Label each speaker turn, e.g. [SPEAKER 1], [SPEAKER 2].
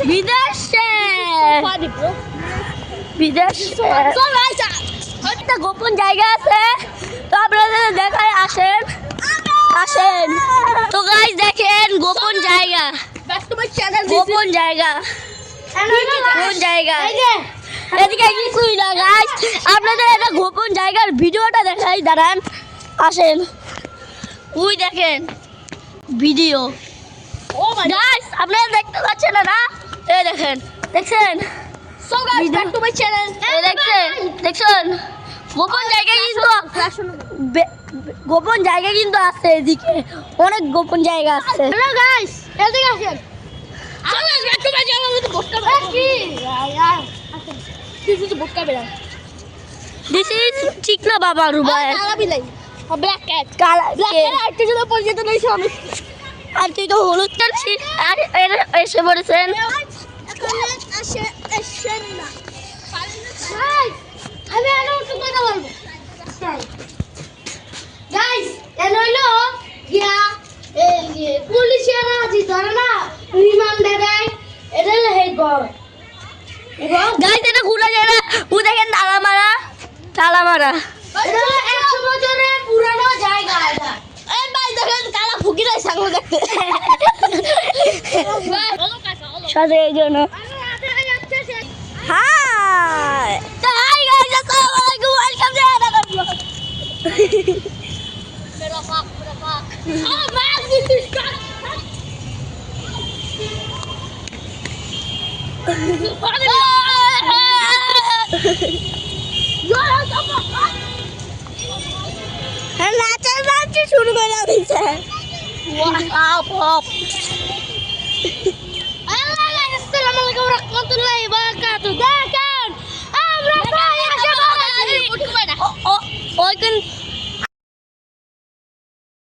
[SPEAKER 1] বিদেশে একটা গোপন জায়গা আছে, তো আপনাদের দেখায় আসেন আসেন। তো গাইস দেখেন গোপন জায়গা, গোপন জায়গা, কোন জায়গা এদিকে কিছুই না গাইস। আপনাদের একটা গোপন জায়গার ভিডিওটা দেখাই, দাঁড়ান আসেন। ওই দেখেন ভিডিও গাইস, আপনারা দেখতে পাচ্ছেন না? এই দেখেন, দেখছেন? So guys back to my channel. এই দেখছেন, দেখছেন গোপন জায়গা কিন্তু, গোপন জায়গা কিন্তু আছে এদিকে, অনেক গোপন জায়গা আছে। হ্যালো গাইস, এদিকে আসেন। So guys back to my channel. আমি তো বসতে পারি কি यार, দিস ইজ বসকা বেরা, দিস ইজ চিকনা বাবা রুবাই কালা বিলাই, ব্ল্যাক ক্যাট, কালা ব্ল্যাক ক্যাট। আর তুই যদি পরিচিত নই আমি, আর তুই তো হলুদ টানছি আর এসে পড়েছেন। আমি আরো একটু কথা বলবো গাইস। এলো হইলো গিয়া এই পুলিশেরা আজি ধরে না, রিমান্ডে দেয়, এটা হলো হেড ঘর গাইস। এটা ঘুরে যায় না, ও দেখেন তালা মারা, তালা মারা। এটা 100 বছরের পুরানো জায়গা। এটা এই ভাই দেখেন কালা ফুকিরাই সাগর দেখতে সাথে এই জন্য। হাই তো হাই গাইস, আসসালামু আলাইকুম, ওয়েলকাম টু আনাদার ব্লগ। মেরা পাক আমার ব্যাগ দিস কাট নাচের নাচে শুরু করে দিয়েছে। আসসালামু আলাইকুম রাহমাতুল্লাহি ওয়া